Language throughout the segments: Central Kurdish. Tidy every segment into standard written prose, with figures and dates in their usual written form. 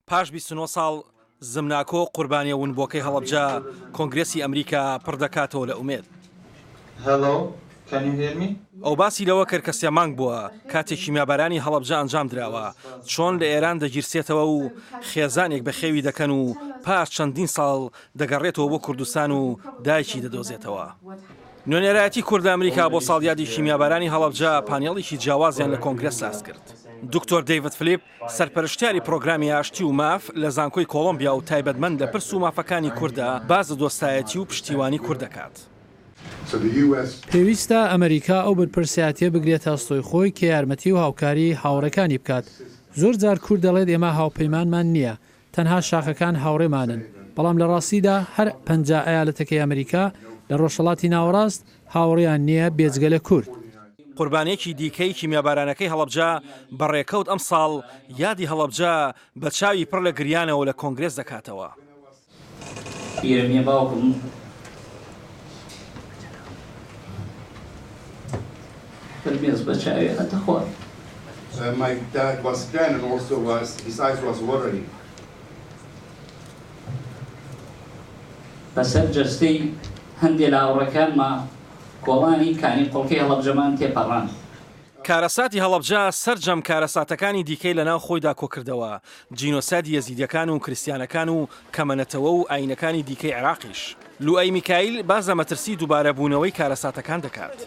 پاش 29 ساڵ زمناکۆ قوربانیە ونبووەکەی هەڵەبجە کۆنگرێسی ئەمریکا پڕ دەکاتەوە لە ئومێد. ئەو باسی لەوە کرد کە سێ مانگ بووە کاتێکی میابارانی هەڵەبجە ئەنجام دراوە چۆن لە ئێران دەگیرسێتەوە و خێزانێک بە خێوی دەکەن و پاش چەندین ساڵ دەگەڕێتەوە بۆ کوردستان و دایکی دەدۆزێتەوە. نوێنێرایەتی کوردە ئەمریکا بۆ ساڵیادی میابارانی هەڵەبجە پانێڵێکی جیاوازیان لە کۆنگرێس ساز کرد. دکتۆر دەیڤد فلیپ سەرپەرشتیاری پرۆگرامی ئاشتی و ماف لە زانکۆی کۆڵۆمبیا و تایبەتمەند لە پرس و مافەکانی کووردە باز دۆستایەتی و پشتیوانی کورد دەکات. پێویستە ئەمریکا ئەو بەرپرسیاتیە بگرێتە ئەستۆی خۆی کە یارمەتی و هاوکاری هاوڕەکانی بکات. زۆر جار کورد دەڵێت ئێمە هاوپەیمانمان نییە، تەنها شاخەکان هاوڕێمانن، بەڵام لە ڕاستیدا هەر 50 ئایالەتەکەی ئەمریکا لە ڕۆژهەڵاتی ناوەڕاست هاوڕێیان نییە بێجگە لە کورد. قوربانێکی دیکەی کیمیابارانەکەی هەڵەبجە بەڕێکەوت ئەم ساڵ یادی هەڵەبجە بە چاوی پڕ لە گریانەوە لە کۆنگرێس دەکاتەوە. پیرەمیە باوکم فرمێز بە چاوی هەتەخوا. My dad was 10 and also his eyes was watering. بەسەر جەستەی هەندێک لە هاوڕێکانمان کۆڵانی کانی قوڵکەی هەڵەبجەمان تێپەڕان. کارەساتی هەڵەبجە سەرجەم کارەساتەکانی دیکەی لەناو خۆیدا کۆکردەوە، جینۆسادی یەزیدیەکان و کریستیانەکان و کەمەنەتەوە و ئاینەکانی دیکەی عێراقیش. لوئەی میکایل باز لە مەترسی دووبارەبوونەوەی کارەساتەکان دەکات.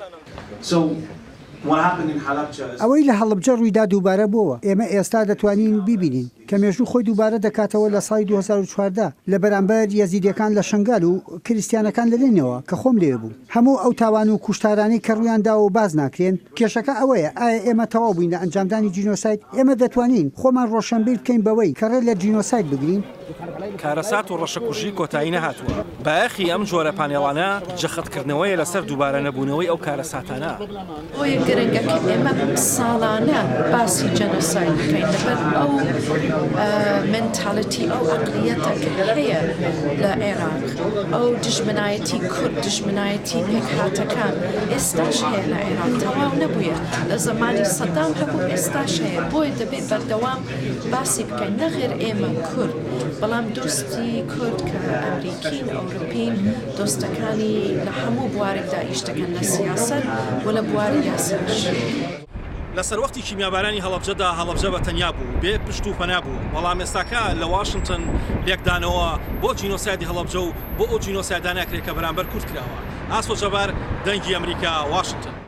ئەوەی لە هەڵەبجە ڕوویدا دووبارە بووە ئێمە ئێستا دەتوانین بیبینین کە مێژوو خۆی دووبارە دەکاتەوە لە ساڵی 2014 لە بەرامبەر یەزیدیەکان لە شنگال و کریستیانەکان لەلێنەوە کە خۆم لێ بوو. هەموو ئەو تاوان و کوشتارانی کە ڕوویاندا و باز ناکرێن کێشەکە ئەوەیە ئایا ئێمە تەواو بووین لە ئەنجامدانی جینۆساید؟ ئێمە دەتوانین خۆمان ڕۆشنبیر بکەین بەوەی کە ڕێ لە جینۆساید بگرین. کارەسات و ڕەشەکوژی کۆتایی نەهاتووە. بەیەخی ئەم جۆرە پانێڵانە جەختکردنەوەی لەسەر دووبارە نەبوونەوەی ئەو کارەساتانە. بۆیە گرنگەکە ئێمە ساڵانە باسی جەنۆساید بکەین لەبەر ئەو منتاڵەتی ئەو عەقلیەتە کە هەیە لە عێراق، ئەو دژمنایەتی کورد، دژمنایەتی پێکهاتەکان ئێستاش هەیە لە عێراق، تەواو نەبووە. لە زمانی سەدام هەبوو، ئێستاش هەیە. بۆیە دەبێت بەردەوام باسی بکەین، نەغێر ئێمە کورد بەڵام دۆستی کورد کە ئەمریکین ئەوروپین دۆستەکانی لە هەموو بوارێکدا ئیش دەکەن لە سیاسەت و لە بواری یاساش. لە سەروەختی کیمیابارانی هەڵەبجەدا هەڵەبجە بە تەنیا بوو بێ پشت و پەنا بوو، بەڵام ئێستاکە لە واشنگتن لێکدانەوە بۆ جینۆسایدی هەڵەبجە و بۆ ئەو جینۆسایدانە کرێت کە بەرامبەر کورد کراوە. ئاسۆ جەبار دەنگی ئەمریکا واشنگتن.